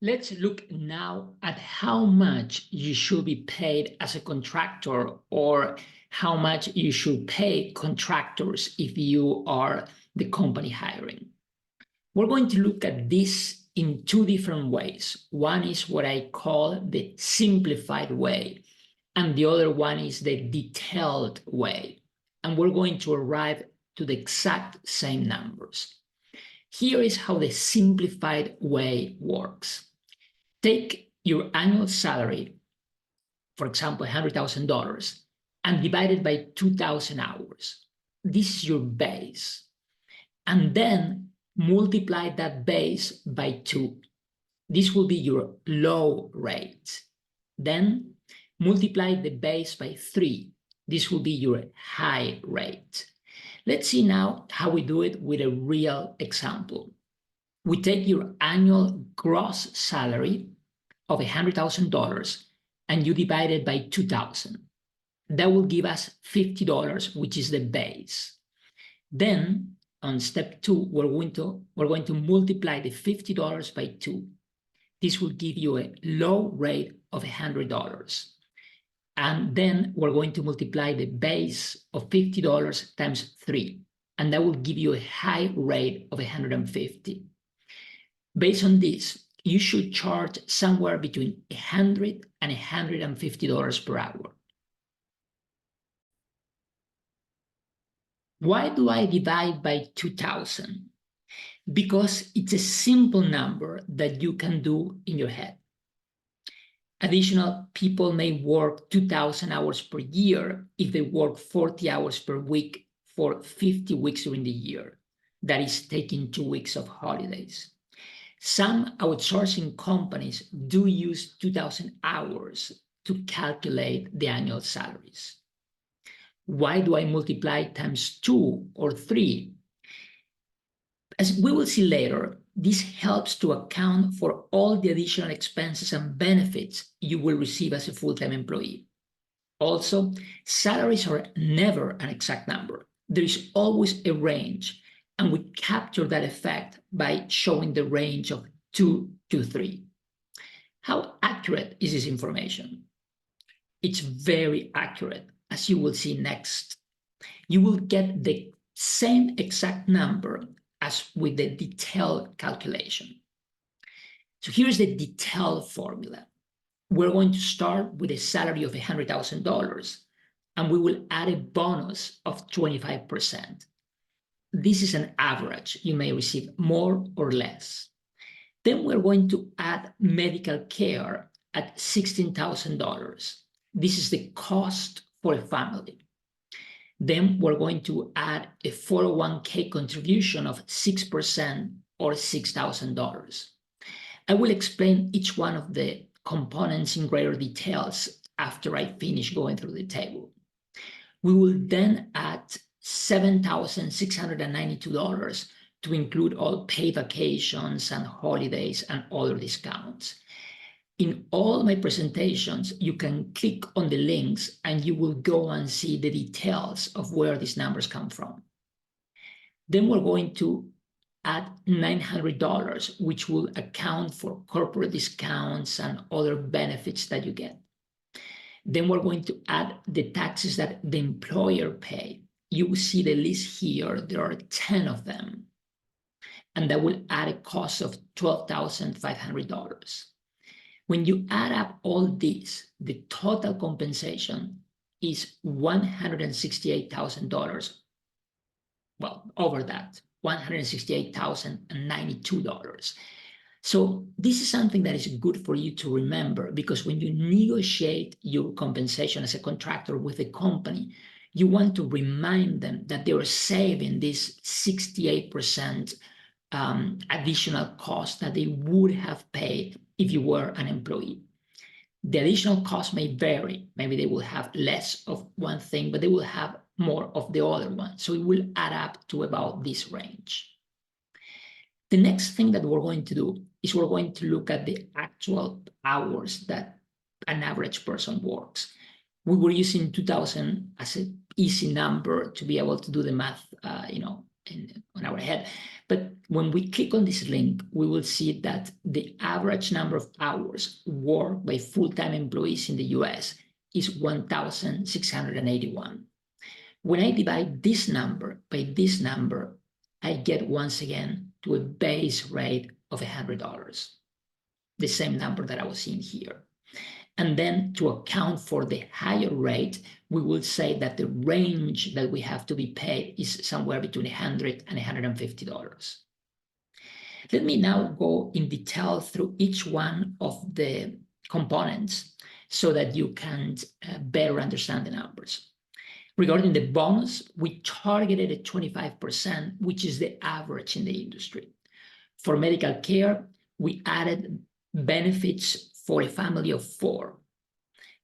Let's look now at how much you should be paid as a contractor, or how much you should pay contractors if you are the company hiring. We're going to look at this in two different ways. One is what I call the simplified way, and the other one is the detailed way. And we're going to arrive to the exact same numbers. Here is how the simplified way works. Take your annual salary, for example, $100,000, and divide it by 2,000 hours. This is your base. And then multiply that base by 2. This will be your low rate. Then multiply the base by 3. This will be your high rate. Let's see now how we do it with a real example. We take your annual gross salary of $100,000 and you divide it by 2,000. That will give us $50, which is the base. Then on step 2, we're going to multiply the $50 by 2. This will give you a low rate of $100. And then we're going to multiply the base of $50 times 3. And that will give you a high rate of $150. Based on this, you should charge somewhere between $100 and $150 per hour. Why do I divide by 2,000? Because it's a simple number that you can do in your head. Additional people may work 2,000 hours per year if they work 40 hours per week for 50 weeks during the year. That is taking 2 weeks of holidays. Some outsourcing companies do use 2,000 hours to calculate the annual salaries. Why do I multiply times 2 or 3? As we will see later, this helps to account for all the additional expenses and benefits you will receive as a full-time employee. Also, salaries are never an exact number. There is always a range, and we capture that effect by showing the range of 2 to 3. How accurate is this information? It's very accurate, as you will see next. You will get the same exact number as with the detailed calculation. So here's the detailed formula. We're going to start with a salary of $100,000, and we will add a bonus of 25%. This is an average. You may receive more or less. Then we're going to add medical care at $16,000. This is the cost for a family. Then we're going to add a 401k contribution of 6% or $6,000. I will explain each one of the components in greater details after I finish going through the table. We will then add $7,692 to include all paid vacations and holidays and other discounts. In all my presentations, you can click on the links and you will go and see the details of where these numbers come from. Then we're going to add $900, which will account for corporate discounts and other benefits that you get. Then we're going to add the taxes that the employer pays. You will see the list here. There are 10 of them. And that will add a cost of $12,500. When you add up all this, the total compensation is $168,000. Well, over that, $168,092. So this is something that is good for you to remember, because when you negotiate your compensation as a contractor with a company, you want to remind them that they are saving this 68% additional cost that they would have paid if you were an employee. The additional cost may vary. Maybe they will have less of one thing, but they will have more of the other one. So it will add up to about this range. The next thing that we're going to do is we're going to look at the actual hours that an average person works. We were using 2,000 as an easy number to be able to do the math, on our head. But when we click on this link, we will see that the average number of hours worked by full-time employees in the US is 1,681. When I divide this number by this number, I get once again to a base rate of $100, the same number that I was seeing here. And then to account for the higher rate, we will say that the range that we have to be paid is somewhere between $100 and $150. Let me now go in detail through each one of the components so that you can better understand the numbers. Regarding the bonus, we targeted at 25%, which is the average in the industry. For medical care, we added benefits for a family of 4.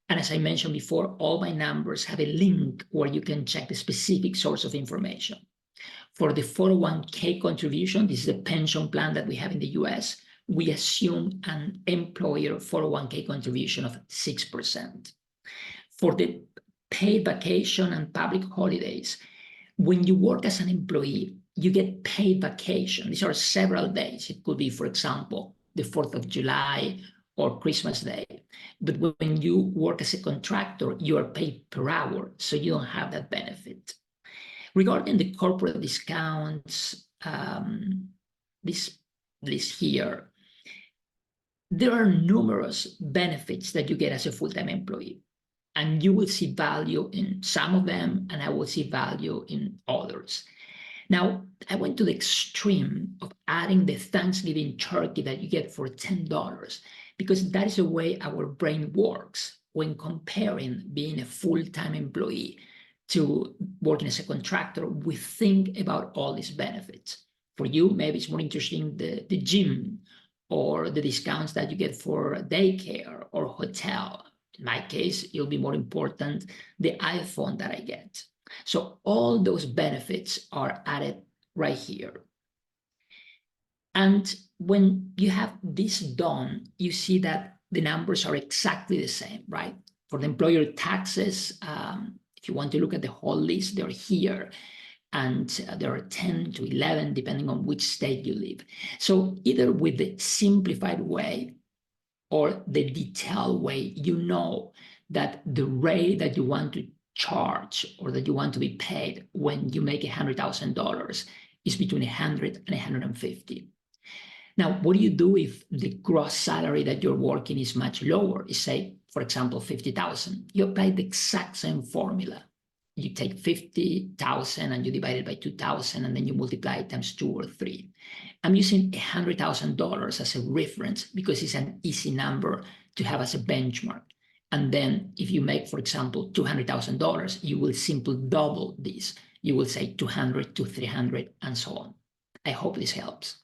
And as I mentioned before, all my numbers have a link where you can check the specific source of information. For the 401k contribution, this is a pension plan that we have in the US, we assume an employer 401k contribution of 6%. For the paid vacation and public holidays, when you work as an employee, you get paid vacation. These are several days. It could be, for example, the 4th of July or Christmas Day. But when you work as a contractor, you are paid per hour, so you don't have that benefit. Regarding the corporate discounts, this list here, there are numerous benefits that you get as a full-time employee. And you will see value in some of them, and I will see value in others. Now, I went to the extreme of adding the Thanksgiving turkey that you get for $10, because that is the way our brain works when comparing being a full-time employee to working as a contractor. We think about all these benefits. For you, maybe it's more interesting the gym or the discounts that you get for daycare or hotel. In my case, it'll be more important the iPhone that I get. So all those benefits are added right here. And when you have this done, you see that the numbers are exactly the same, right? For the employer taxes, if you want to look at the whole list, they're here. And there are 10 to 11, depending on which state you live. So either with the simplified way or the detailed way, you know that the rate that you want to charge or that you want to be paid when you make $100,000 is between 100 and 150. Now, what do you do if the gross salary that you're working is much lower? Is, say, for example, 50,000. You apply the exact same formula. You take 50,000 and you divide it by 2,000, and then you multiply it times 2 or 3. I'm using $100,000 as a reference because it's an easy number to have as a benchmark. And then if you make, for example, $200,000, you will simply double this. You will say 200 to 300 and so on. I hope this helps.